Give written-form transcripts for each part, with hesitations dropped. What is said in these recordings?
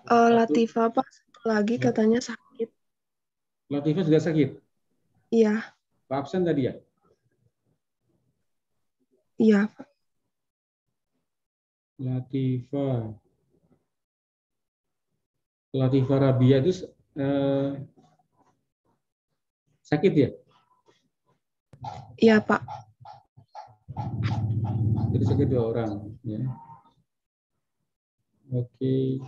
Satu, Latifah, Pak. Satu lagi katanya sakit. Latifah juga sakit. Iya, Pak absen tadi ya? iya, Pak. Latifah. Latifah Rabia itu eh, sakit ya? Iya, Pak. Jadi sakit dua orang. Ya. Oke.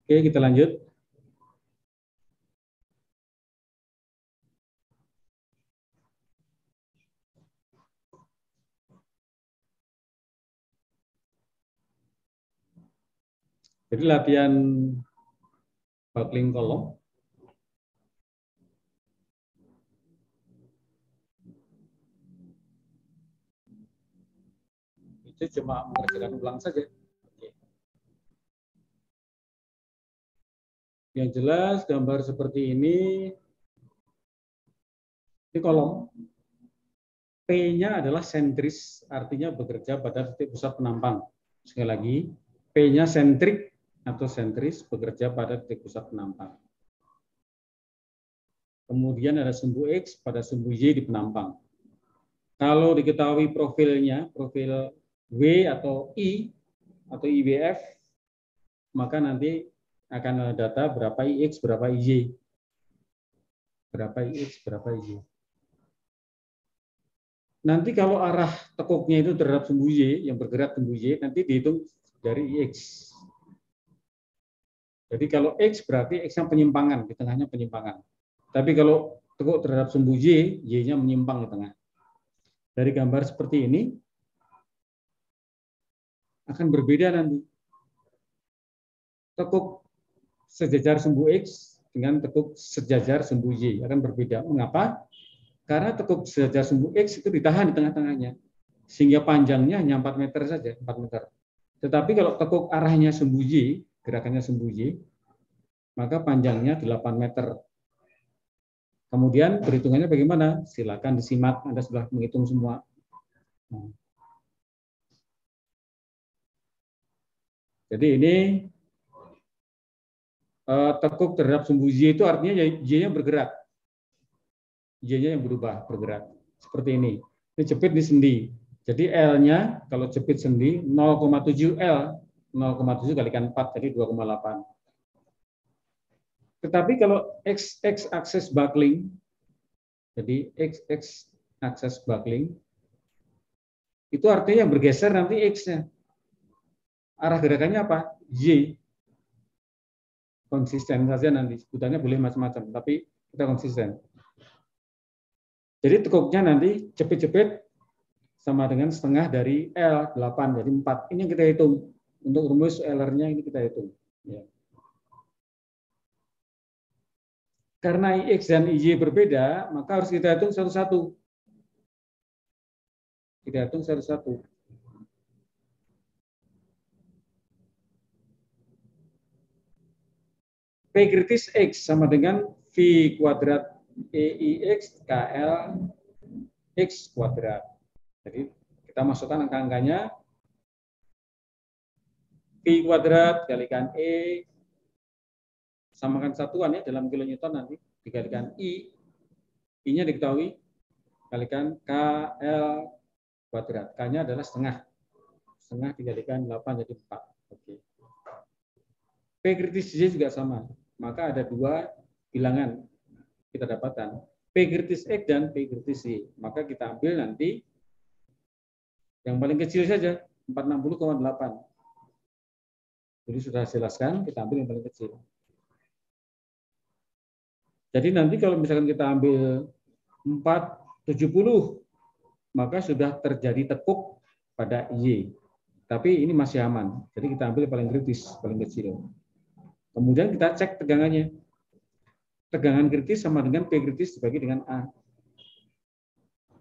Oke, kita lanjut. Jadi latihan buckling kolom itu cuma mengerjakan ulang saja. Oke. Yang jelas gambar seperti ini kolom P-nya adalah sentris, artinya bekerja pada titik pusat penampang. Sekali lagi, P-nya sentrik atau sentris bekerja pada titik pusat penampang. Kemudian ada sumbu X pada sumbu Y di penampang. Kalau diketahui profilnya, profil W atau I atau IWF, maka nanti akan ada data berapa IX, berapa IY. Berapa IX, berapa IY. Nanti kalau arah tekuknya itu terhadap sumbu Y, yang bergerak sumbu Y, nanti dihitung dari IX. Jadi kalau X berarti X yang penyimpangan, di tengahnya penyimpangan. Tapi kalau tekuk terhadap sumbu Y, Y-nya menyimpang di tengah. Dari gambar seperti ini, akan berbeda nanti. Tekuk sejajar sumbu X dengan tekuk sejajar sumbu Y akan berbeda. Mengapa? Karena tekuk sejajar sumbu X itu ditahan di tengah-tengahnya. Sehingga panjangnya hanya 4 meter saja, 4 meter. Tetapi kalau tekuk arahnya sumbu Y, gerakannya sumbu Y, maka panjangnya 8 meter. Kemudian perhitungannya bagaimana? Silakan disimak, Anda sudah menghitung semua. Jadi ini tekuk terhadap sumbu Y itu artinya Y-nya bergerak. Y-nya yang berubah, bergerak. Seperti ini. Ini jepit di sendi. Jadi L-nya kalau jepit sendi 0,7 L, 0,7 kalikan 4 jadi 2,8. Tetapi kalau X akses buckling, jadi X akses buckling, itu artinya yang bergeser nanti X-nya. Arah gerakannya apa? Y. Konsisten saja nanti. Sebutannya boleh macam-macam, tapi kita konsisten. Jadi tekuknya nanti jepit-jepit sama dengan setengah dari L, 8, jadi 4. Ini yang kita hitung. Untuk rumus Euler-nya ini kita hitung. Ya. Karena IX dan IY berbeda, maka harus kita hitung satu-satu. Kita hitung satu-satu. P kritis X sama dengan V kuadrat EIX KL X kuadrat. Jadi kita masukkan angka-angkanya. V kuadrat kalikan E, samakan satuan ya dalam kilonewton nanti, dikalikan I, I-nya diketahui, kalikan KL kuadrat. K-nya adalah setengah. Setengah dikalikan 8 jadi 4. Oke. P kritis Y juga sama. Maka ada dua bilangan kita dapatkan. P kritis X dan P kritis Y. Maka kita ambil nanti yang paling kecil saja, 460,8. Jadi sudah jelaskan, kita ambil yang paling kecil. Jadi nanti kalau misalkan kita ambil 470, maka sudah terjadi tekuk pada Y. Tapi ini masih aman. Jadi kita ambil paling kritis, paling kecil. Kemudian kita cek tegangannya. Tegangan kritis sama dengan P kritis dibagi dengan A.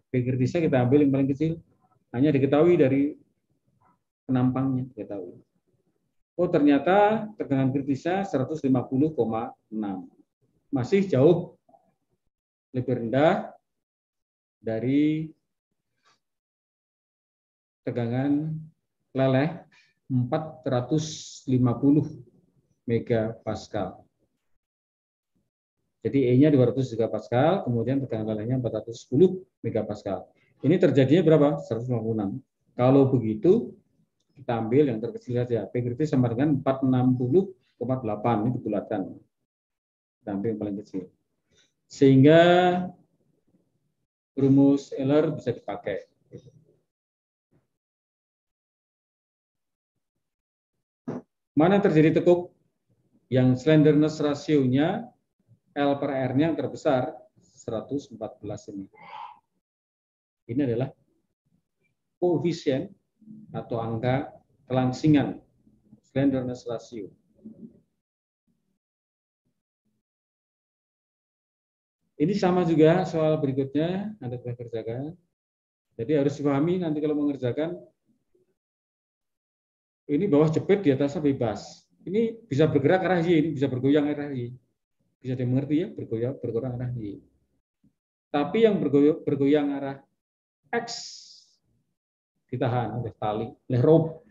P kritisnya kita ambil yang paling kecil. Hanya diketahui dari penampangnya. Diketahui. Oh ternyata tegangan kritisnya 150,6. Masih jauh lebih rendah dari tegangan leleh 450 megapascal. Jadi E-nya 200 megapascal, kemudian tegangan lelehnya 410 megapascal. Ini terjadinya berapa? 156. Kalau begitu, kita ambil yang terkecil saja. P kritis sama dengan 460,8. Ini dibulatkan. Kita ambil yang paling kecil. Sehingga rumus Euler bisa dipakai. Mana terjadi tekuk? Yang slenderness rasionya L per R-nya yang terbesar 114 ini. Ini adalah koefisien atau angka kelangsingan slenderness ratio. Ini sama juga soal berikutnya Anda telah kerjakan. Jadi harus dipahami nanti kalau mengerjakan ini bawah jepit di atasnya bebas. Ini bisa bergerak arah Y, ini bisa bergoyang arah Y. Bisa dimengerti ya, bergoyang arah Y. Tapi yang bergoyang arah X ditahan oleh tali, oleh rope.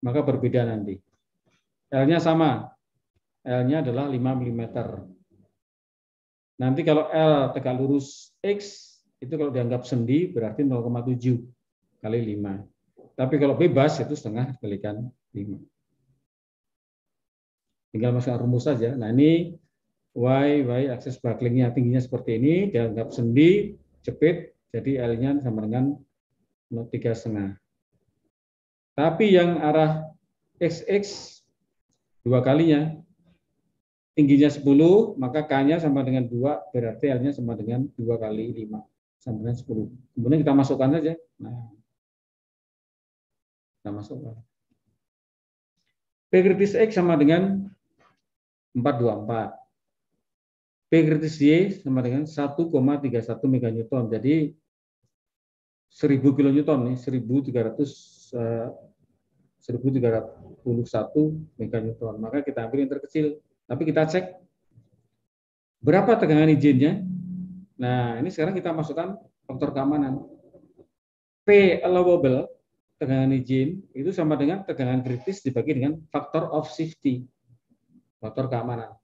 Maka berbeda nanti. L-nya sama. L-nya adalah 5 mm. Nanti kalau L tegak lurus X, itu kalau dianggap sendi berarti 0,7 kali 5. Tapi kalau bebas itu setengah kalikan 5. Tinggal masukkan rumus saja. Nah ini Y akses bucklingnya tingginya seperti ini, dianggap sendi, jepit, jadi L-nya sama dengan 3,5. Tapi yang arah XX dua kalinya, tingginya 10, maka K-nya sama dengan 2, berarti L-nya sama dengan 2 kali 5, sama dengan 10. Kemudian kita masukkan saja. Nah, kita masukkan. P kritis X sama dengan 424. P kritis Y sama dengan 1,31 meganewton. Jadi 1000 kilonewton nih, 1331 meganewton. Maka kita ambil yang terkecil. Tapi kita cek berapa tegangan izinnya. Nah, ini sekarang kita masukkan faktor keamanan. P allowable, tegangan izin, itu sama dengan tegangan kritis dibagi dengan faktor of safety, faktor keamanan.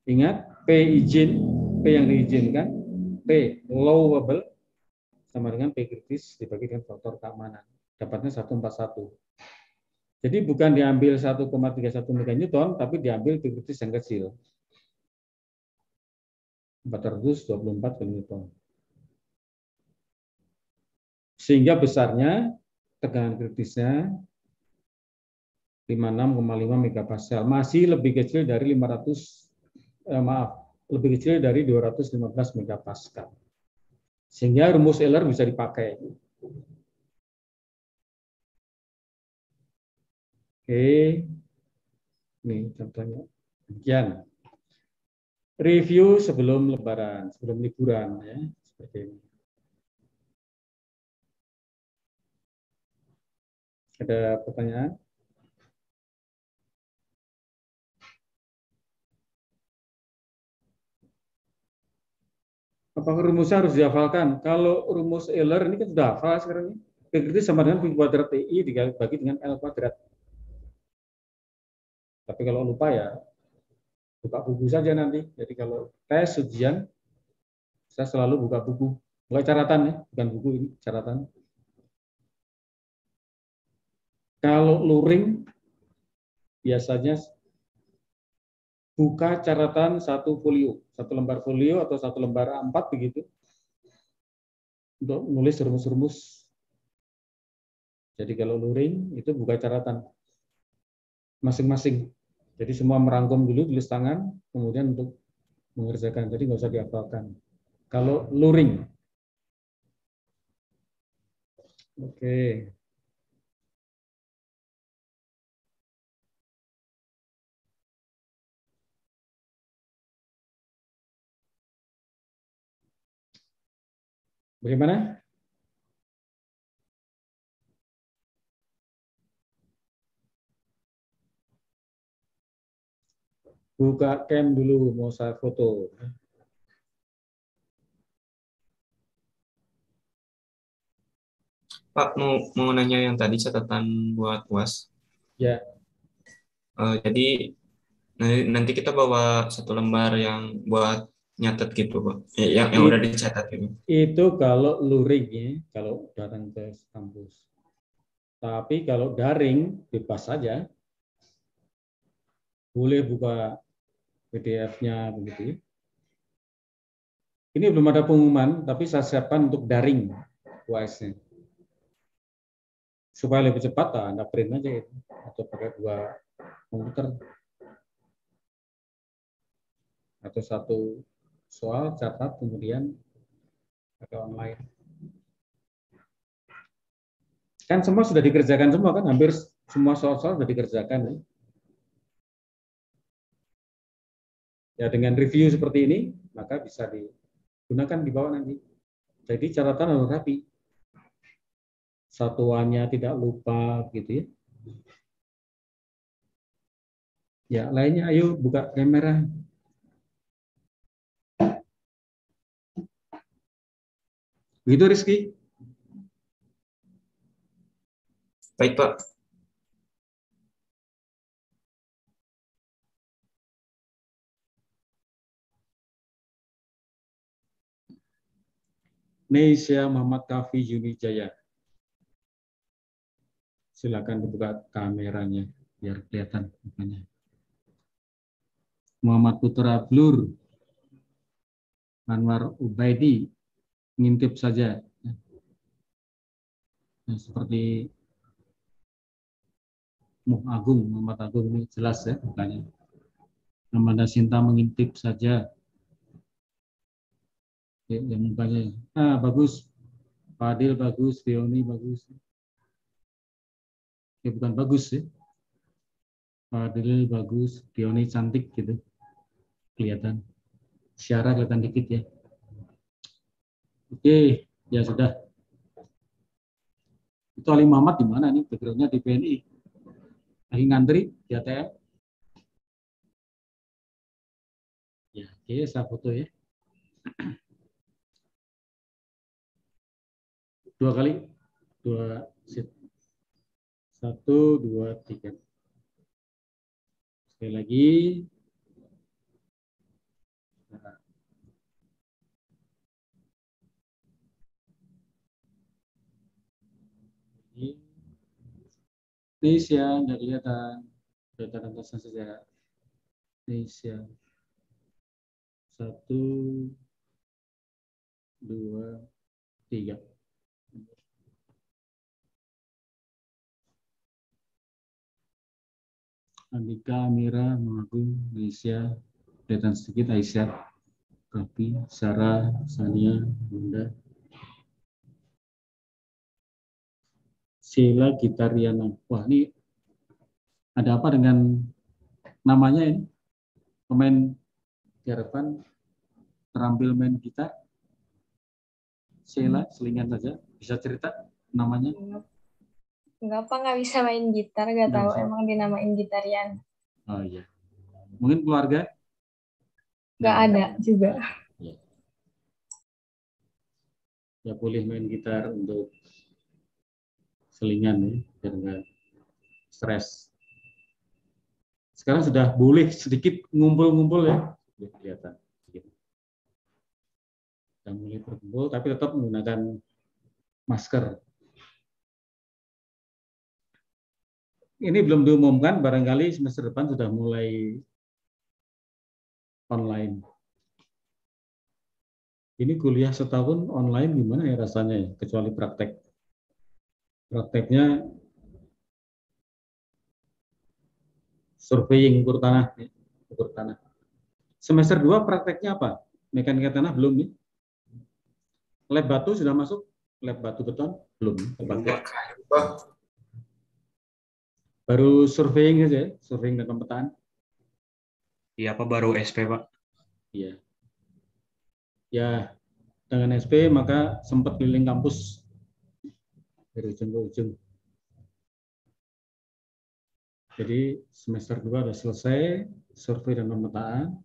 Ingat, P izin, P yang diizinkan, P allowable, sama dengan P kritis dibagi dengan faktor keamanan. Dapatnya 141. Jadi bukan diambil 1,31 meganewton, tapi diambil P kritis yang kecil. 424 kilonewton. Sehingga besarnya tegangan kritisnya 56,5 megapascal, masih lebih kecil dari 215 megapascal. Sehingga rumus Euler bisa dipakai. Oke. Nih contohnya. Demikian. Review sebelum lebaran, sebelum liburan ya, seperti ini. Ada pertanyaan? Apakah rumusnya harus dihafalkan? Kalau rumus Euler ini kan sudah hafal sekarang ini. P kritis sama dengan P kuadrat TI dibagi dengan L kuadrat. Tapi kalau lupa ya buka buku saja nanti. Jadi kalau tes ujian, saya selalu buka buku. Bukan catatan ya, bukan buku ini, catatan. Kalau luring, biasanya buka catatan satu folio, satu lembar folio atau satu lembar A4 begitu, untuk menulis rumus-rumus. Jadi kalau luring, itu buka catatan masing-masing. Jadi semua merangkum dulu, tulis tangan, kemudian untuk mengerjakan. Jadi nggak usah dihafalkan. Kalau luring. Oke. Bagaimana? Buka cam dulu, mau saya foto. Pak, mau nanya yang tadi catatan buat UAS. Ya, Jadi nanti kita bawa satu lembar yang buat nyatet gitu, Pak. Yang udah dicatat gitu. itu kalau luring ya, kalau datang ke kampus. Tapi kalau daring, bebas saja. Boleh buka PDF-nya begitu ya. Ini belum ada pengumuman, tapi saya siapkan untuk daring UAS-nya. Supaya lebih cepat, Anda print aja itu. Atau pakai 2 komputer. Atau 1 soal, catat, kemudian pakai online. Kan semua sudah dikerjakan semua kan, hampir semua soal-soal sudah dikerjakan. Ya. Ya dengan review seperti ini, maka bisa digunakan di bawah nanti. Jadi catatan harus rapi. Satuannya tidak lupa gitu ya. Ya, lainnya ayo buka kamera. Begitu Rizky? Baik, Pak. Nesya Muhammad Kafi Junijaya. Silakan dibuka kameranya biar kelihatan mukanya. Muhammad Putra Blur. Anwar Ubaidi. Ngintip saja. Nah, seperti Muhammad Agung ini jelas ya mukanya. Namanya Sinta mengintip saja. Ya, yang mukanya. Bagus. Fadil bagus, Fioni bagus. Ya, bukan bagus ya. Fadil bagus, Fioni cantik gitu. Kelihatan. Syara kelihatan dikit ya. Oke, ya sudah. Itu Ali Muhammad di mana nih? Backgroundnya di PNI. Lagi ngantri di ATM. Ya, oke, saya foto ya. 2 kali. 2 sit. 1, 2, 3. Sekali lagi. Nah. Indonesia, nggak kelihatan. Kelihatan atasnya saja. Indonesia. 1, 2, 3. Andika, Amira, Mengagung, Indonesia. Kelihatan sedikit Aisyah. Kapi, Sarah, Sania, Bunda. Sheila Gitariana. Wah, ini ada apa dengan namanya ini? Pemain di hadapan terampil main gitar. Sheila, selingan saja. Bisa cerita namanya? Enggak, Pak, nggak bisa main gitar, nggak tahu bisa. emang dinamain Gitarian. Oh iya. Mungkin keluarga? Nggak ada juga. Ya. Ya boleh main gitar untuk selingan ya, biar nggak stres. Sekarang sudah boleh sedikit ngumpul-ngumpul ya, sudah kelihatan. Sudah mulai berkumpul, tapi tetap menggunakan masker. Ini belum diumumkan, barangkali semester depan sudah mulai online. Ini kuliah setahun online gimana ya rasanya ya, kecuali praktek. Prakteknya surveying ukur tanah. Ukur tanah. Semester 2 prakteknya apa? Mekanika tanah belum nih. Lab batu sudah masuk? Lab batu beton? Belum. Baru surveying aja, surveying dan pemetaan. Iya, Pak, baru SP, Pak. Iya. Ya, dengan SP maka sempat keliling kampus dari ujung ke ujung. Jadi semester 2 sudah selesai, survei dan pemetaan.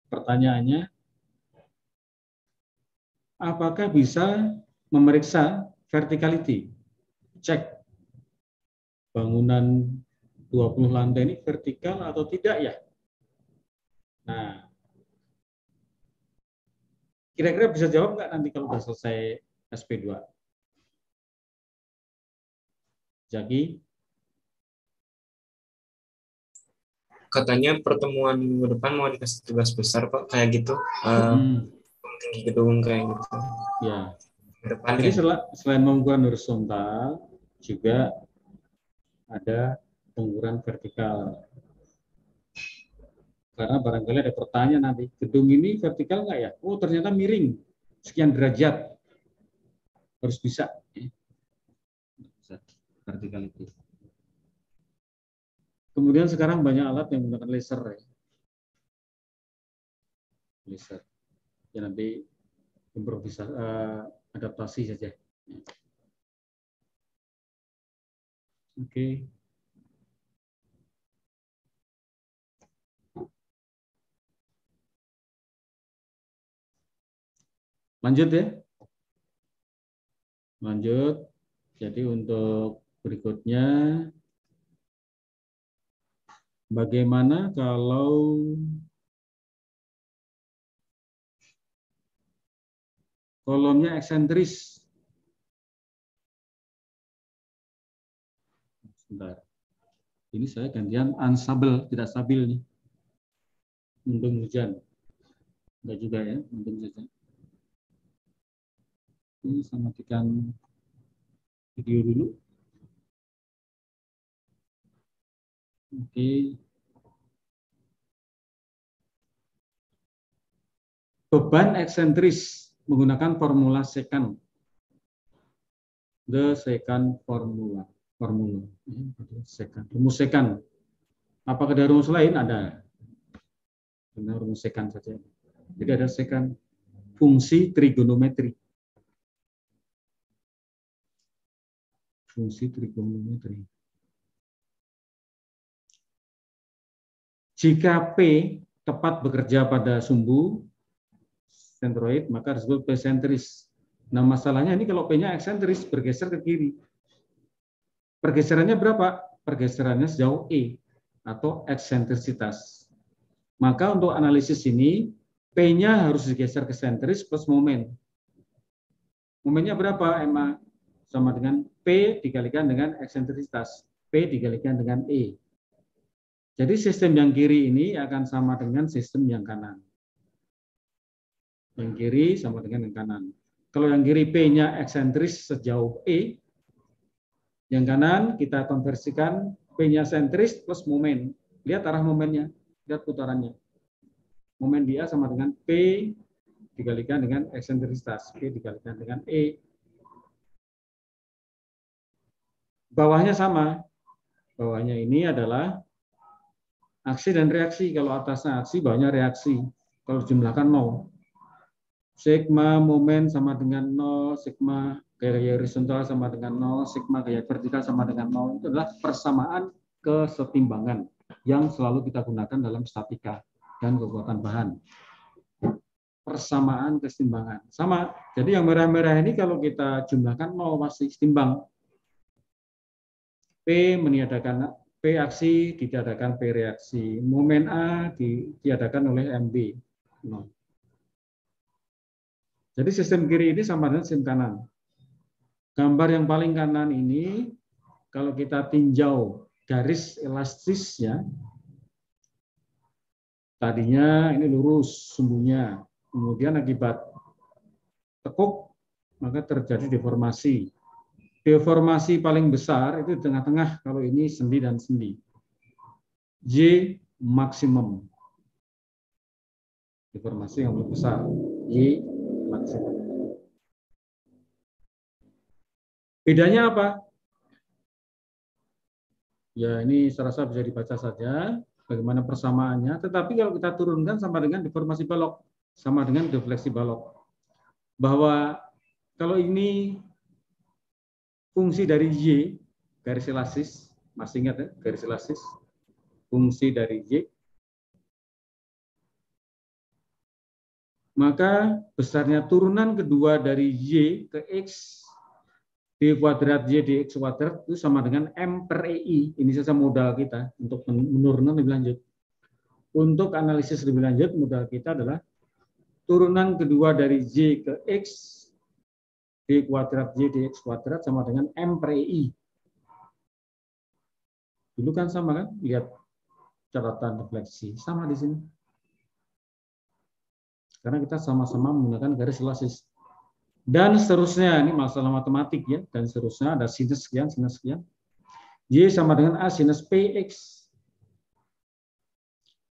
Pertanyaannya, apakah bisa memeriksa verticality? Cek bangunan 20 lantai ini vertikal atau tidak ya? Nah, kira-kira bisa jawab nggak nanti kalau sudah selesai SP2? Jaki? Katanya pertemuan minggu depan mau dikasih tugas besar Pak, kayak gitu. Tinggi gedung kayak gitu. Ya. Ke depan Jadi kayak selain pengukuran horizontal, juga ada pengukuran vertikal. Karena barangkali ada pertanyaan nanti, gedung ini vertikal nggak ya? Oh ternyata miring, sekian derajat. Harus bisa. Vertikal itu. Kemudian sekarang banyak alat yang menggunakan laser. Ya. Laser. Ya nanti improvisasi, adaptasi saja. Oke. Lanjut ya. Lanjut. Jadi untuk berikutnya, bagaimana kalau kolomnya eksentris? Sebentar. Ini saya gantian unstable, tidak stabil nih. Mendung hujan. Enggak juga ya, mendung saja. Ini sama matikan video dulu. Oke. Beban eksentris menggunakan formula secant. The secant formula. Secant. Rumus secant. Apakah ada rumus lain? Ada. Karena rumus secant saja. Jadi ada secant fungsi trigonometri. Fungsi trigonometri. Jika P tepat bekerja pada sumbu sentroid, maka disebut P sentris. Nah, masalahnya ini kalau P-nya eksentris, bergeser ke kiri. Pergeserannya berapa? Pergeserannya sejauh E, atau eksentrisitas. Maka untuk analisis ini, P-nya harus digeser ke sentris plus momen. Momennya berapa, Emma? Sama dengan P dikalikan dengan eksentrisitas. P dikalikan dengan E. Jadi sistem yang kiri ini akan sama dengan sistem yang kanan. Yang kiri sama dengan yang kanan. Kalau yang kiri P-nya eksentris sejauh E, yang kanan kita konversikan P-nya sentris plus momen. Lihat arah momennya, lihat putarannya. Momen dia sama dengan P dikalikan dengan eksentrisitas. P dikalikan dengan E. Bawahnya sama. Bawahnya ini adalah aksi dan reaksi. Kalau atasnya aksi, bawahnya reaksi. Kalau jumlahkan 0. Sigma momen sama dengan 0, sigma gaya horizontal sama dengan 0, sigma gaya vertikal sama dengan 0. Itu adalah persamaan kesetimbangan yang selalu kita gunakan dalam statika dan kekuatan bahan. Persamaan kesetimbangan. Sama. Jadi yang merah-merah ini kalau kita jumlahkan 0 pasti setimbang. P meniadakan P aksi, ditiadakan P reaksi. Momen A ditiadakan oleh MB. 0. Jadi sistem kiri ini sama dengan sistem kanan. Gambar yang paling kanan ini, kalau kita tinjau garis elastisnya, tadinya ini lurus sumbunya, kemudian akibat tekuk, maka terjadi deformasi. Deformasi paling besar itu di tengah-tengah, kalau ini sendi dan sendi. Y maksimum. Deformasi yang lebih besar. Y maksimum. Bedanya apa? Ya, ini saya rasa bisa dibaca saja bagaimana persamaannya. Tetapi kalau kita turunkan sama dengan deformasi balok, sama dengan defleksi balok. Bahwa kalau ini fungsi dari Y, garis elastis, masih ingat ya, garis elastis. fungsi dari Y, maka besarnya turunan kedua dari Y ke X D kuadrat Y dx kuadrat itu sama dengan M per EI. Ini saja modal kita untuk menurunkan lebih lanjut. Untuk analisis lebih lanjut, modal kita adalah turunan kedua dari Y ke X D kuadrat Y dx kuadrat sama dengan M per EI. Dulu kan sama kan? Lihat catatan refleksi. Sama di sini. Karena kita sama-sama menggunakan garis lossis. Dan seterusnya, ini masalah matematik ya, dan seterusnya ada sinus sekian, Y sama dengan A sinus PX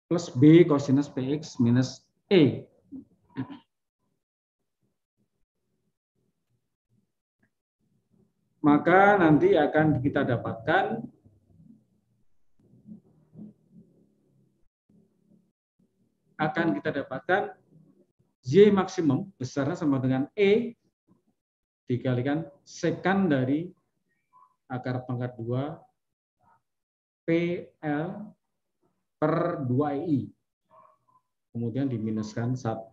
plus B cosinus PX minus E. Maka nanti akan kita dapatkan Y maksimum besarnya sama dengan E dikalikan sekan dari akar pangkat 2 PL per 2EI. Kemudian diminuskan 1.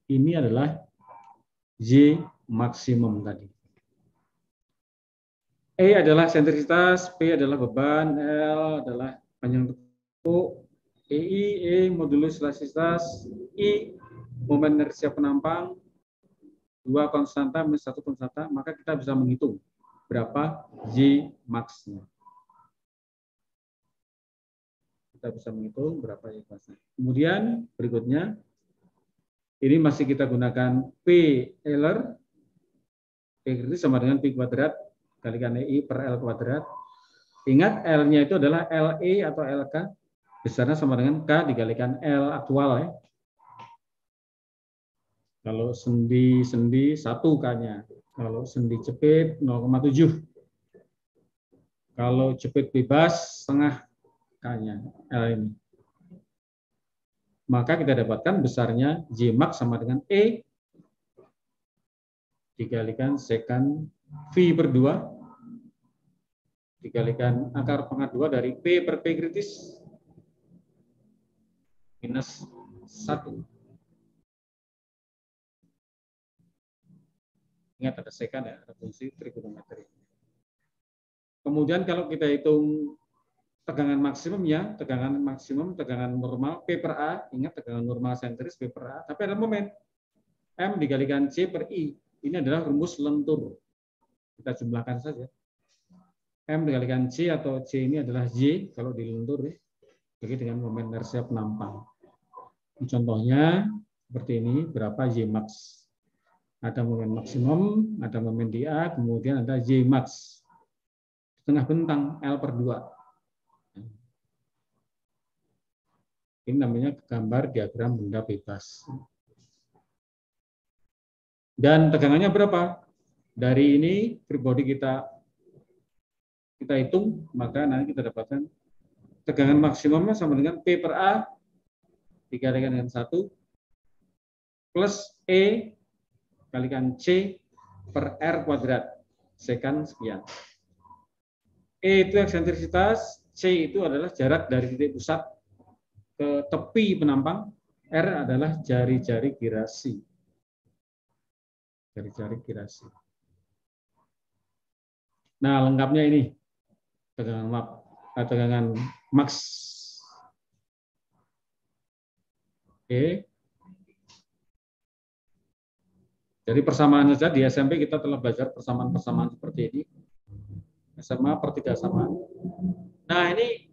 Ini adalah Y maksimum tadi. E adalah sentrisitas, P adalah beban, L adalah panjang tepuk, EI, E modulus elastisitas, I momen inersia penampang, 2 konstanta minus 1 konstanta, maka kita bisa menghitung berapa Y max-nya. Kita bisa menghitung berapa Y max-nya. Kemudian berikutnya, ini masih kita gunakan P Euler, P kritis sama dengan P kuadrat kalikan EI per L kuadrat. Ingat L-nya itu adalah LE atau LK, besarnya sama dengan K dikalikan L aktual ya. Kalau sendi 1 K-nya. Kalau sendi jepit 0,7. Kalau jepit bebas setengah K-nya L ini. Maka kita dapatkan besarnya Y max sama dengan E dikalikan sekan V per 2 dikalikan akar pangkat 2 dari P per P kritis minus 1. Ingat ada sekan ya, ada fungsi trigonometri. Kemudian kalau kita hitung tegangan maksimumnya, tegangan normal P per A, ingat tegangan normal sentris P per A, tapi ada momen M dikalikan C per I. Ini adalah rumus lentur. Kita jumlahkan saja. M dikalikan C atau C ini adalah Y kalau di lentur ya. Bagi dengan momen inersia penampang. Contohnya seperti ini, berapa Y max? Ada momen maksimum, ada momen di A, kemudian ada Y max. Tengah bentang L per 2. Ini namanya gambar diagram benda bebas. Dan tegangannya berapa? Dari ini free body kita hitung, maka nanti kita dapatkan tegangan maksimumnya sama dengan P per A dikalikan dengan 1 plus E kalikan C per R kuadrat sekan sekian. E itu eksentrisitas, C itu adalah jarak dari titik pusat ke tepi penampang, R adalah jari-jari girasi. Jari-jari girasi. Nah, lengkapnya ini tegangan max. Oke. Jadi persamaan saja di SMP kita telah belajar persamaan-persamaan seperti ini. SMA pertigasamaan. Nah, ini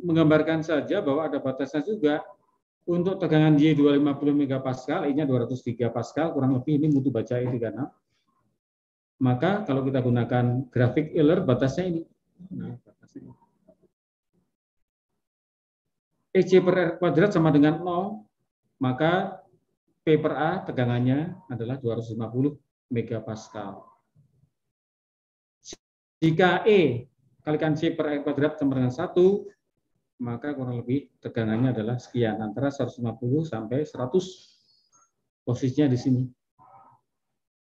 menggambarkan saja bahwa ada batasnya juga. Untuk tegangan Y 250 MPa, I-nya 203 Pascal, kurang lebih ini mutu baca E36. Maka kalau kita gunakan grafik Euler, batasnya ini. Nah, batasnya ini. EC per R kuadrat sama dengan 0, maka P per A tegangannya adalah 250 MPa. Jika E kalikan C per R kuadrat sama dengan 1, maka kurang lebih tegangannya adalah sekian, antara 150 sampai 100. Posisinya di sini.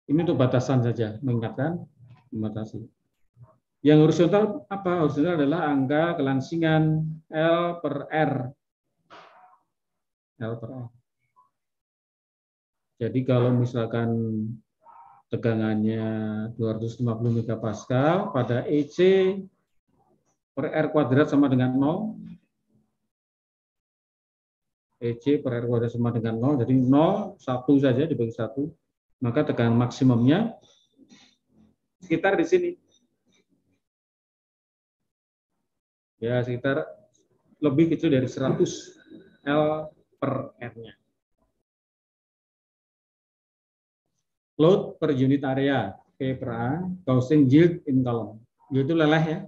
Ini untuk batasan saja, mengingatkan, membatasi. Yang horizontal apa? Horizontal adalah angka kelangsingan L per R. L per R. Jadi kalau misalkan tegangannya 250 megapascal pada EC per R kuadrat sama dengan 0. EC per R kuadrat sama dengan 0. Jadi 0, 1 saja dibagi 1. Maka tegangan maksimumnya sekitar di sini. Ya, sekitar lebih kecil dari 100 L per R-nya. Load per unit area, P per A, causing yield in column. Yield itu leleh ya.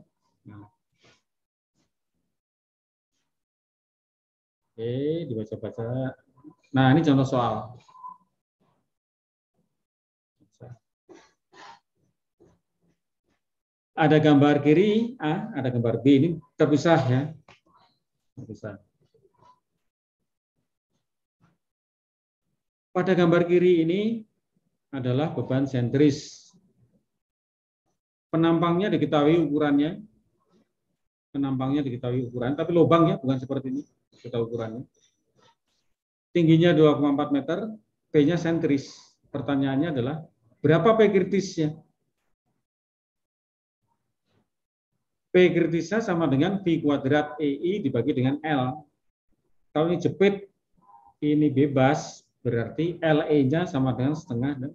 Oke, dibaca-baca. Nah, ini contoh soal. Ada gambar kiri A, ada gambar B, ini terpisah ya. Terpisah. Pada gambar kiri ini adalah beban sentris. Penampangnya diketahui ukurannya. Penampangnya diketahui ukuran, tapi lubangnya bukan seperti ini. Kita ukurannya. Tingginya 2,4 meter, P-nya sentris. Pertanyaannya adalah, berapa P kritisnya? P kritisnya sama dengan V kuadrat EI dibagi dengan L. Kalau ini jepit, ini bebas, berarti LE-nya sama dengan setengah dan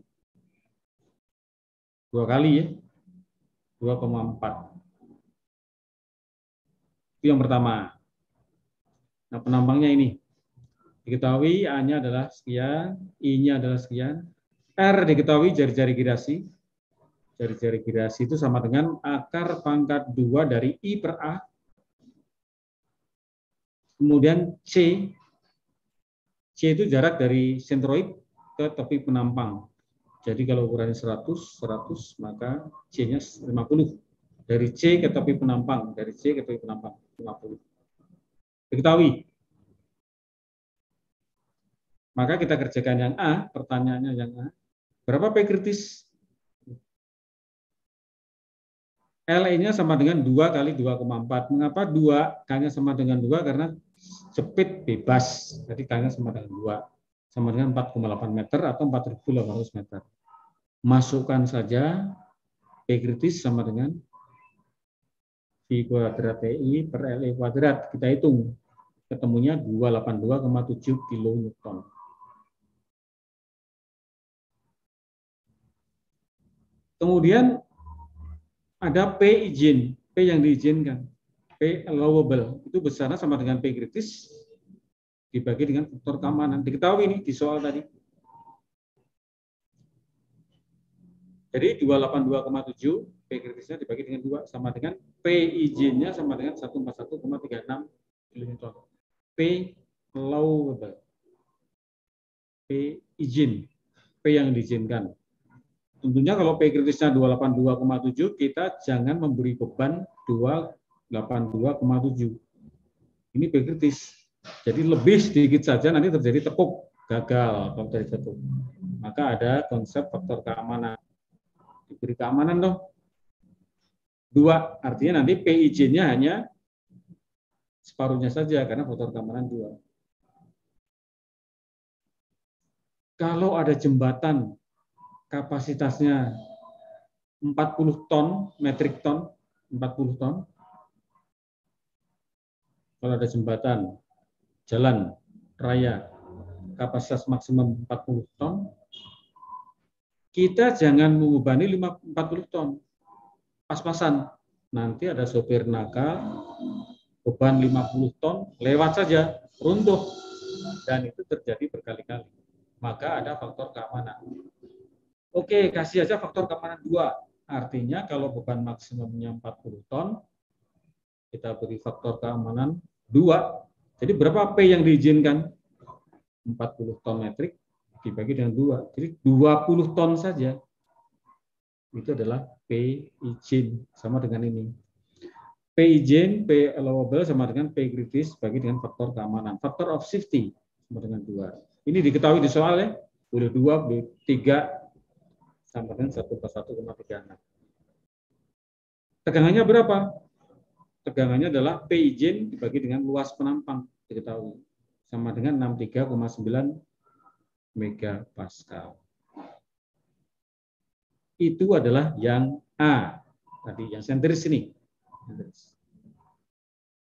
2 kali ya, 2,4. Itu yang pertama. Nah, penampangnya ini. Diketahui A-nya adalah sekian, I-nya adalah sekian. R diketahui jari-jari girasi. Jari-jari girasi itu sama dengan akar pangkat 2 dari I per A. Kemudian C. C itu jarak dari sentroid ke tepi penampang. Jadi kalau ukurannya 100, maka C-nya 50. Dari C ke tepi penampang. Dari C ke tepi penampang, 50. Diketahui. Maka kita kerjakan yang A, pertanyaannya yang A. Berapa P kritis? LE-nya sama dengan 2 kali 2,4. Mengapa 2? K-nya sama dengan 2 karena jepit bebas. Jadi K-nya sama dengan 2. Sama dengan 4,8 meter atau 4.800 meter. Masukkan saja P kritis sama dengan V kuadrat TI per LE kuadrat. Kita hitung. Ketemunya 282,7 kilonewton. Kemudian ada P izin, P yang diizinkan, P allowable, itu besarnya sama dengan P kritis dibagi dengan faktor keamanan. Diketahui ini di soal tadi. Jadi 282,7, P kritisnya dibagi dengan 2, sama dengan P izinnya sama dengan 141,36 kilonewton. P allowable, P izin, P yang diizinkan. Tentunya kalau P kritisnya 282,7, kita jangan memberi beban 282,7. Ini P kritis. Jadi lebih sedikit saja nanti terjadi tekuk, gagal kalau terjadi tekuk. Maka ada konsep faktor keamanan. Diberi keamanan dong. 2, artinya nanti P izinnya hanya separuhnya saja karena faktor keamanan 2. Kalau ada jembatan kapasitasnya 40 ton, metrik ton, 40 ton. Kalau ada jembatan, jalan, raya, kapasitas maksimum 40 ton, kita jangan membebani 40 ton. Pas-pasan. Nanti ada sopir nakal, beban 50 ton, lewat saja, runtuh. Dan itu terjadi berkali-kali. Maka ada faktor keamanan. Oke, kasih aja faktor keamanan 2. Artinya kalau beban maksimumnya 40 ton, kita beri faktor keamanan 2. Jadi berapa P yang diizinkan? 40 ton metrik dibagi dengan 2. Jadi 20 ton saja. Itu adalah P izin, sama dengan ini. P izin, P allowable sama dengan P kritis bagi dengan faktor keamanan. Faktor of safety sama dengan 2. Ini diketahui di soal ya. Boleh 2, boleh 3, sama dengan 1 per 1,36. Tegangannya berapa? Tegangannya adalah P izin dibagi dengan luas penampang, diketahui. Sama dengan 63,9 megapascal. Itu adalah yang A. Tadi yang sentris ini.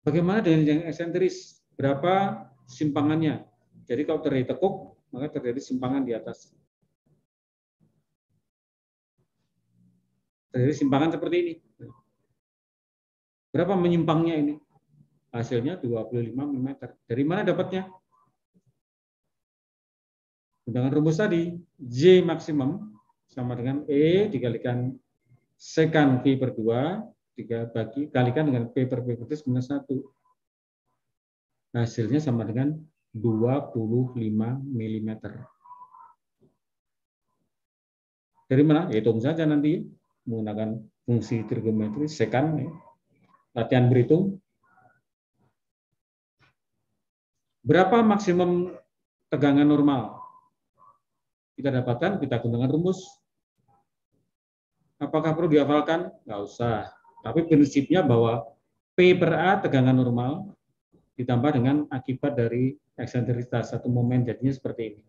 Bagaimana dengan yang eksentris? Berapa simpangannya? Jadi kalau terjadi tekuk, maka terjadi simpangan di atas. Terjadi simpangan seperti ini. Berapa menyimpangnya ini? Hasilnya 25 mm. Dari mana dapatnya? Dengan rumus tadi, J maksimum sama dengan E dikalikan sekan V per 2, dikalikan dengan P per P plus minus 1. Hasilnya sama dengan 25 mm. Dari mana? Ya, hitung saja nanti menggunakan fungsi trigonometri sekan. Ya. Latihan berhitung. Berapa maksimum tegangan normal? Kita dapatkan, kita gunakan rumus. Apakah perlu dihafalkan? Nggak usah. Tapi prinsipnya bahwa P per A tegangan normal ditambah dengan akibat dari eksentrisitas satu momen, jadinya seperti ini.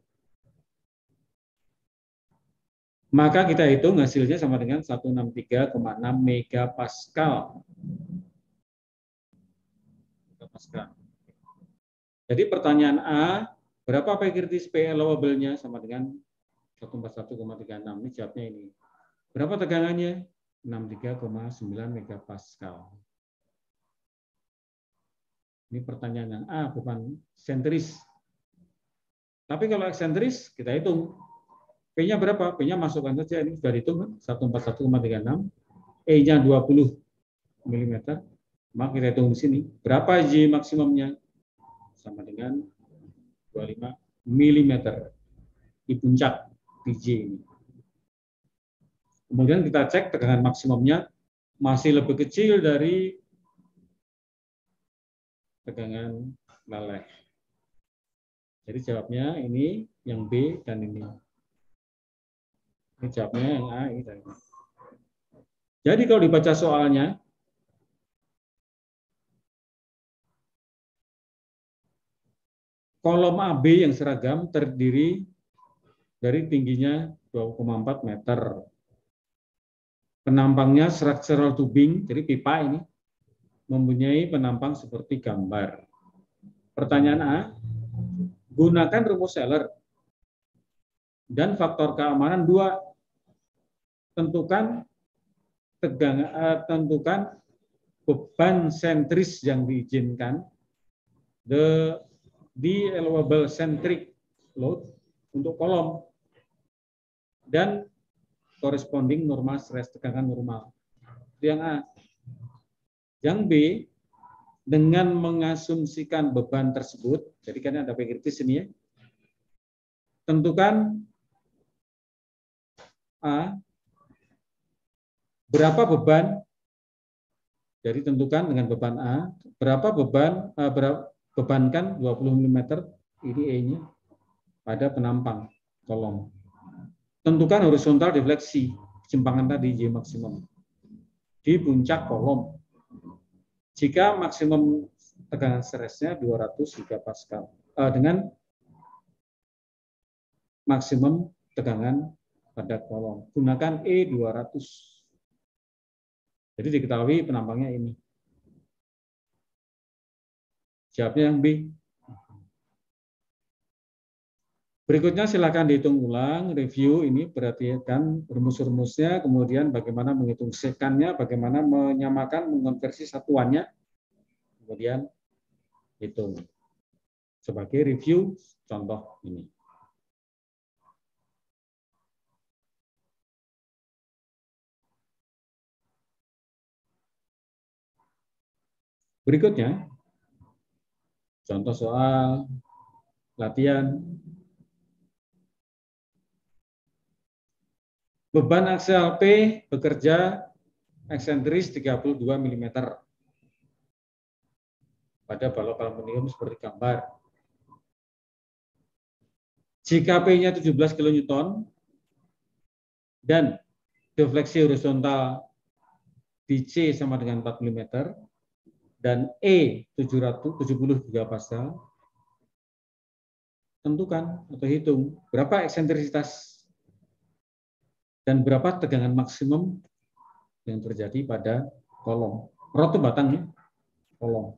Maka kita hitung hasilnya sama dengan 163,6 megapascal. Jadi pertanyaan A, berapa P kritis P allowable-nya sama dengan 141,36. Ini jawabnya ini. Berapa tegangannya? 63,9 megapascal. Ini pertanyaan yang A, bukan sentris. Tapi kalau eksentris, kita hitung. P-nya berapa? P-nya masukkan saja. Ini sudah dihitung, 141,36. E-nya 20 mm. Maka kita hitung di sini. Berapa J maksimumnya? Sama dengan 25 mm. Di puncak di J ini. Kemudian kita cek tegangan maksimumnya masih lebih kecil dari tegangan leleh. Jadi jawabnya ini yang B dan ini. Ini jawabnya yang A. Ini dan ini. Jadi kalau dibaca soalnya, kolom AB yang seragam terdiri dari tingginya 2,4 meter. Penampangnya structural tubing, jadi pipa ini, mempunyai penampang seperti gambar. Pertanyaan A, gunakan rumus Euler dan faktor keamanan 2. Tentukan beban sentris yang diizinkan, the allowable centric load untuk kolom, dan corresponding normal stress, tegangan normal. Itu yang A. Yang B, dengan mengasumsikan beban tersebut, jadi kan ada P kritis ini ya, tentukan A, berapa beban, jadi tentukan dengan beban A, berapa beban, bebankan 20 mm, ini E-nya, pada penampang kolom. Tentukan horizontal defleksi, simpangan tadi J maksimum, di puncak kolom. Jika maksimum tegangan stresnya 200 gigapascal, dengan maksimum tegangan pada kolom. Gunakan E200. Jadi diketahui penampangnya ini. Jawabnya yang B. Berikutnya silakan dihitung ulang, review ini, perhatikan rumus-rumusnya, kemudian bagaimana menghitung sekannya, bagaimana menyamakan, mengonversi satuannya, kemudian hitung. Sebagai review contoh ini. Berikutnya, contoh soal latihan. Beban aksial P bekerja eksentris 32 mm pada balok aluminium seperti gambar. Jika P-nya 17 kN dan defleksi horizontal di C sama dengan 40 meter, dan E 770 gigapascal, tentukan atau hitung berapa eksentrisitas dan berapa tegangan maksimum yang terjadi pada kolom. Rod itu batangnya, kolom.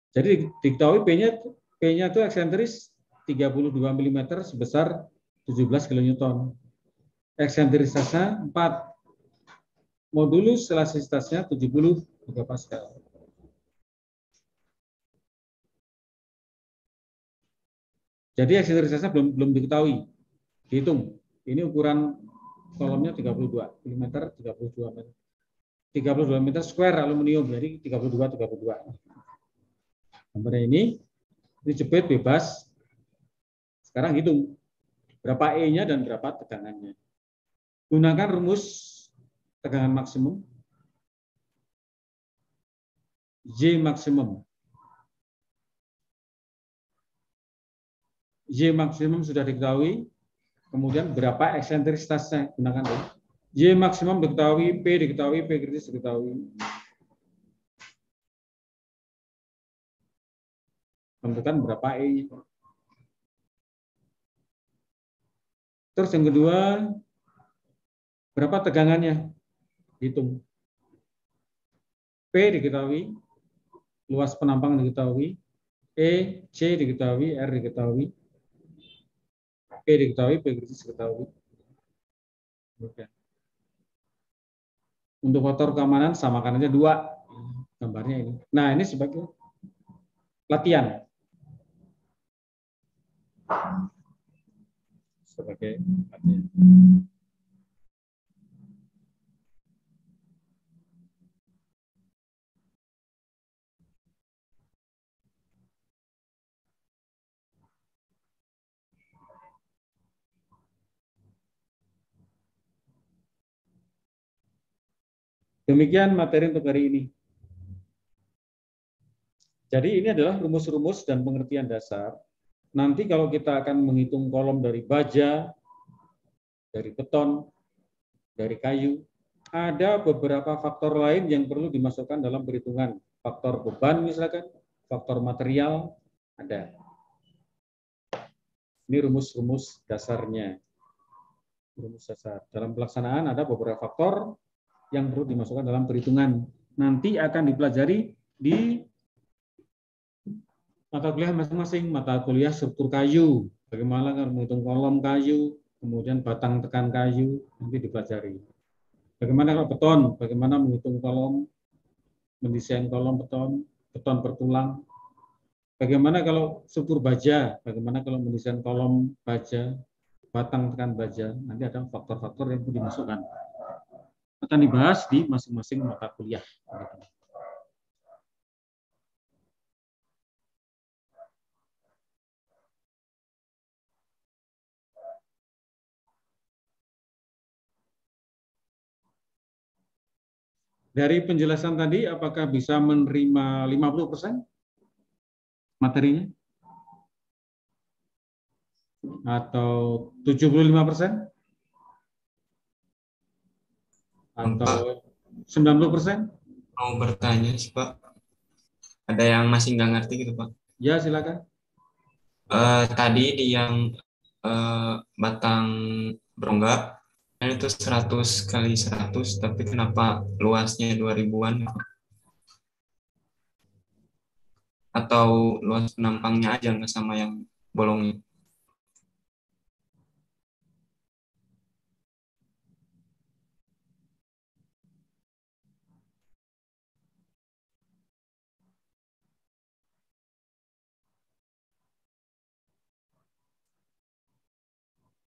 Jadi diketahui P-nya itu eksentris 32 mm sebesar 17 kN. Eksentristasnya 4. Modulus elastisitasnya 70 megapascal. Jadi eksentristasnya belum diketahui. Dihitung. Ini ukuran kolomnya 32 mm, 32 meter. 32 meter square aluminium, jadi 32. Gambarnya ini jepit bebas. Sekarang hitung berapa E-nya dan berapa tegangannya. Gunakan rumus tegangan maksimum. Y maksimum. Y maksimum sudah diketahui. Kemudian berapa eksentrisitasnya, gunakan Y. Y maksimum diketahui, P diketahui, P kritis diketahui. Tentukan berapa E. Terus yang kedua, berapa tegangannya? Hitung. P diketahui, luas penampang diketahui, E, C diketahui, R diketahui, P diketahui, P kritis diketahui. Oke. Untuk faktor keamanan samakan aja 2. Gambarnya ini. Nah, ini sebagai latihan. Sebagai latihan. Demikian materi untuk hari ini. Jadi ini adalah rumus-rumus dan pengertian dasar. Nanti kalau kita akan menghitung kolom dari baja, dari beton, dari kayu, ada beberapa faktor lain yang perlu dimasukkan dalam perhitungan. Faktor beban misalkan, faktor material, ada. Ini rumus-rumus dasarnya. Rumus dasar. Dalam pelaksanaan ada beberapa faktor yang perlu dimasukkan dalam perhitungan. Nanti akan dipelajari di mata kuliah masing-masing, mata kuliah struktur kayu, bagaimana menghitung kolom kayu, kemudian batang tekan kayu, nanti dipelajari. Bagaimana kalau beton, bagaimana menghitung kolom, mendesain kolom beton, beton bertulang. Bagaimana kalau struktur baja, bagaimana kalau mendesain kolom baja, batang tekan baja, nanti ada faktor-faktor yang perlu dimasukkan. Akan dibahas di masing-masing mata kuliah. Dari penjelasan tadi, apakah bisa menerima 50% materinya? Atau 75%? Atau 90%? Mau bertanya sih Pak, ada yang masih nggak ngerti gitu Pak. Ya, silakan. Tadi di yang batang berongga, kan itu 100 kali 100, tapi kenapa luasnya 2000-an? Atau luas penampangnya aja nggak sama yang bolongnya?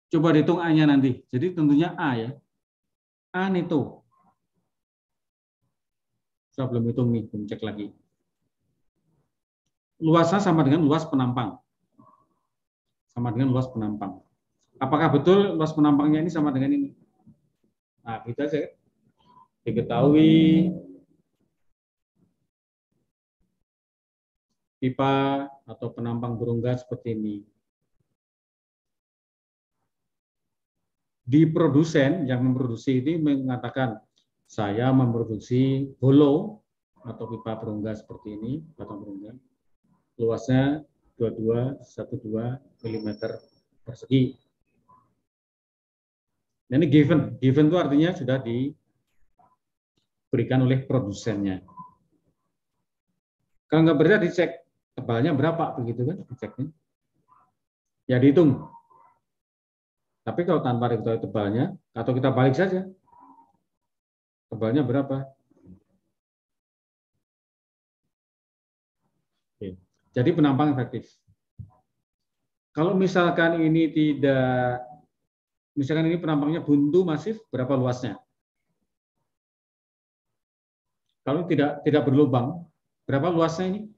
Coba dihitung A-nya nanti. Jadi tentunya A ya. A itu. Saya belum hitung nih, belum cek lagi. Luasnya sama dengan luas penampang. Sama dengan luas penampang. Apakah betul luas penampangnya ini sama dengan ini? Nah, kita aja. Diketahui pipa atau penampang berongga seperti ini. di produsen yang memproduksi ini mengatakan saya memproduksi holo atau pipa berongga seperti ini, batang berongga, luasnya 2212 mm persegi. Nah, ini given itu artinya sudah diberikan oleh produsennya. Kalau nggak benar dicek tebalnya berapa begitu kan diceknya. Ya dihitung. Tapi kalau tanpa diketahui tebalnya, atau kita balik saja, tebalnya berapa? Oke. Jadi penampang efektif. Kalau misalkan ini tidak, misalkan ini penampangnya buntu masif, berapa luasnya? Kalau tidak berlubang, berapa luasnya ini?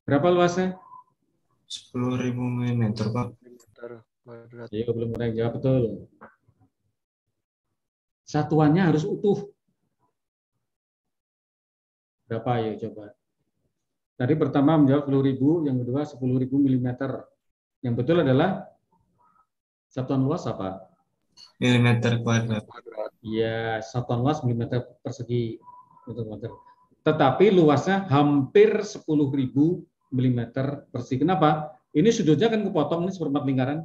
Berapa luasnya? 10.000 mm, Pak. Ya, belum ada yang jawab betul. Satuannya harus utuh. Berapa ya coba? Tadi pertama menjawab 10.000, yang kedua 10.000 mm. Yang betul adalah satuan luas apa? Milimeter kuadrat. Ya, satuan luas milimeter persegi. Tetapi luasnya hampir 10.000 mm persegi. Kenapa? Ini sudutnya kan kepotong, ini seperempat lingkaran.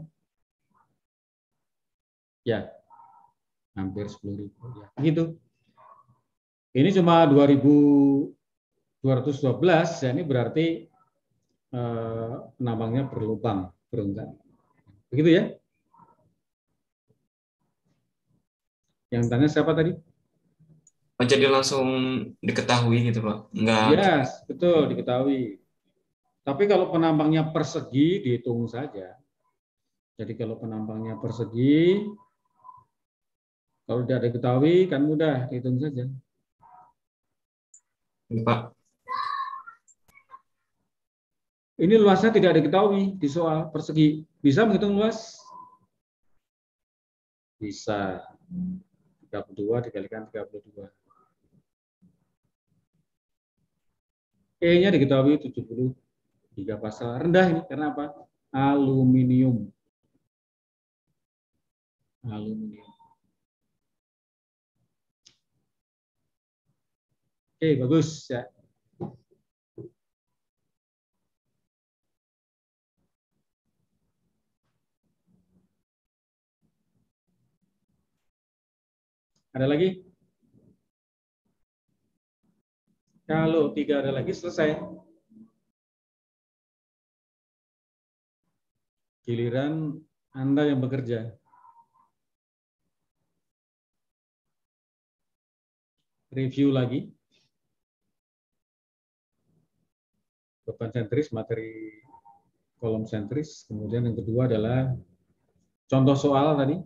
Ya, hampir 10.000. Ya, begitu. Ini cuma 2.212, ya ini berarti penambangnya berlubang, berongga. Begitu ya? Yang tanya siapa tadi? Oh, jadi langsung diketahui gitu, Pak? Enggak. Yes, betul, diketahui. Tapi kalau penambangnya persegi, dihitung saja. Jadi kalau penambangnya persegi, kalau tidak diketahui, kan mudah, dihitung saja. Pak. Ini luasnya tidak diketahui di soal persegi. Bisa menghitung luas? Bisa. 32 dikalikan 32. E-nya diketahui 73 pasal. Rendah ini, karena apa? Aluminium. Aluminium. Oke, bagus ya. Ada lagi? Kalau tidak ada lagi, selesai. Giliran Anda yang bekerja. Review lagi. Beban sentris, materi kolom sentris. Kemudian yang kedua adalah contoh soal tadi.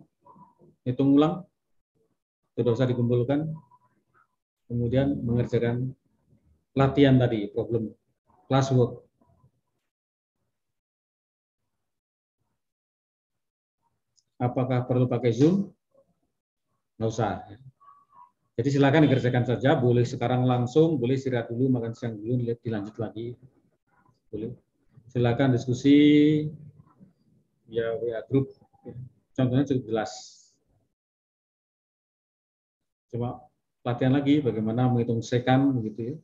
Hitung ulang. Tidak usah dikumpulkan. Kemudian mengerjakan latihan tadi, problem classwork. Apakah perlu pakai Zoom? Nggak usah. Jadi silakan dikerjakan saja, boleh sekarang langsung, boleh istirahat dulu, makan siang dulu, dilanjut lagi. Boleh. Silakan diskusi ya WA grup. Contohnya cukup jelas. Coba latihan lagi bagaimana menghitung sekam begitu ya.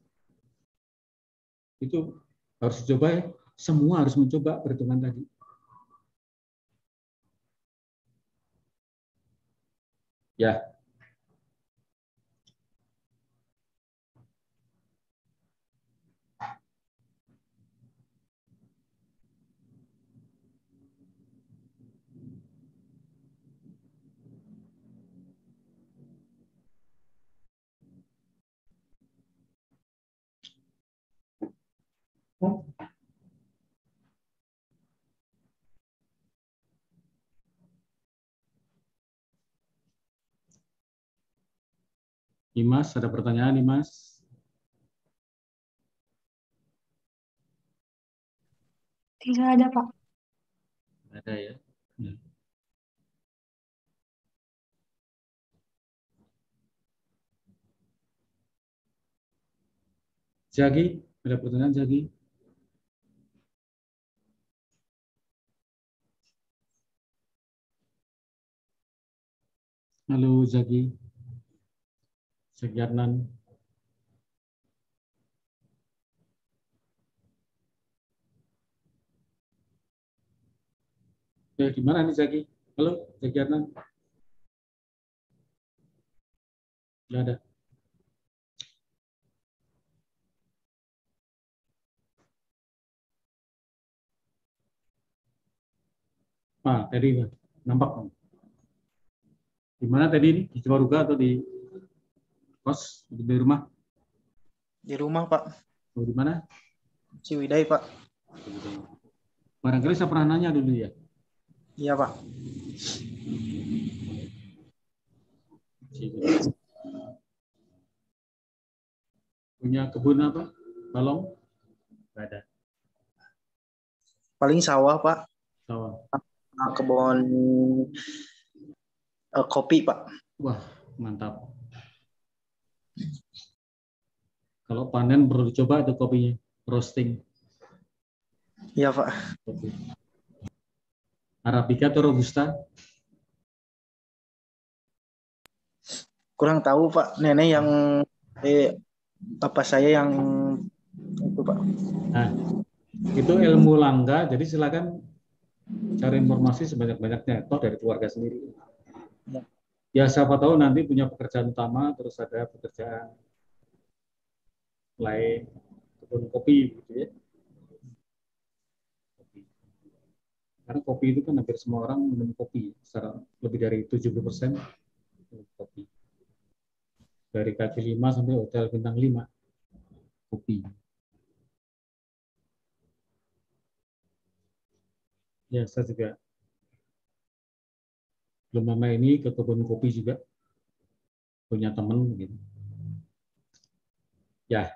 Itu harus dicoba ya. Semua harus mencoba perhitungan tadi. Ya. Dimas, ada pertanyaan Dimas? Tidak ada, Pak. Ada ya. Jagi, ada pertanyaan Jagi? Halo Zaki. Zaki Adnan. Di mana nih Zaki? Halo Zaki Adnan. Nggak ada. Tadi nampak. Di mana tadi ini? Di Ciwaruga atau di kos? Di rumah? Di rumah, Pak. Di mana? Ciwidey, Pak. Barangkali saya pernah nanya dulu ya. Iya, Pak. Punya kebun apa? Balong? Nggak ada. Paling sawah, Pak. Sawah. Kebun kopi, Pak. Wah, mantap. Kalau panen perlu dicoba itu kopinya, roasting. Iya, Pak. Kopi. Arabica atau Robusta? Kurang tahu, Pak. Nenek yang saya yang itu, Pak. Nah, itu ilmu langka, jadi silakan cari informasi sebanyak-banyaknya, toh dari keluarga sendiri. Ya, siapa tahu nanti punya pekerjaan utama, terus ada pekerjaan lain, kebun kopi, gitu ya. Karena kopi itu kan hampir semua orang minum kopi, secara lebih dari 70% minum kopi. Dari kaki 5 sampai hotel bintang 5, kopi. Ya, saya juga belum lama ini ke kebun kopi juga, punya teman gitu. Ya,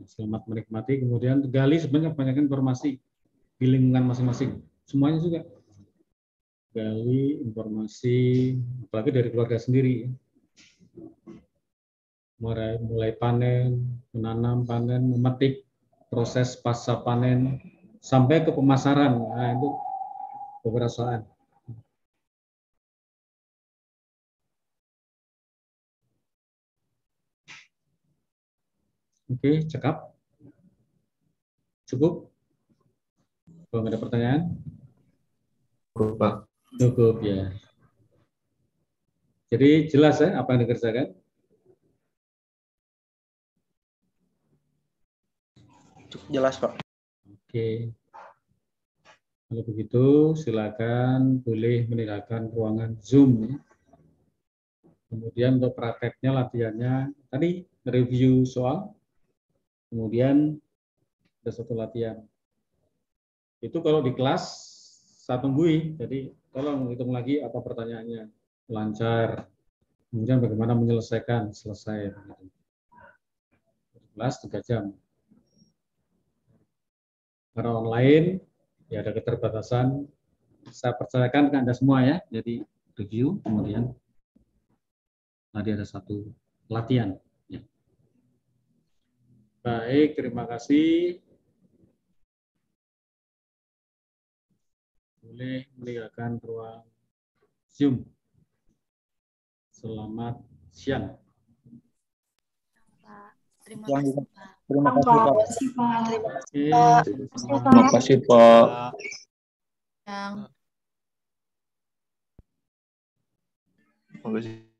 selamat menikmati, kemudian gali sebanyak-banyak informasi di lingkungan masing-masing, semuanya juga gali informasi, apalagi dari keluarga sendiri, mulai panen, menanam, panen, memetik, proses pasca panen, sampai ke pemasaran. Nah, itu beberapa soal. Oke, cekap. Cukup? Kalau nggak ada pertanyaan? Pak. Cukup ya. Jadi jelas ya apa yang dikerjakan? Cukup jelas, Pak. Oke. Kalau begitu silakan boleh meninggalkan ruangan Zoom. Kemudian untuk prakteknya, latihannya tadi review soal, kemudian ada satu latihan. Itu kalau di kelas saya tungguin, jadi tolong hitung lagi apa pertanyaannya, lancar, kemudian bagaimana menyelesaikan, selesai. Kelas 3 jam. Karena online, ya ada keterbatasan. Saya percayakan ke Anda semua ya, jadi review, kemudian tadi ada satu latihan. Ya. Baik, terima kasih. Boleh meninggalkan ruang Zoom. Selamat siang. Terima Yang kasih, juga. Pak. Terima kasih, Pak. Terima kasih, Pak. Yang Terima kasih.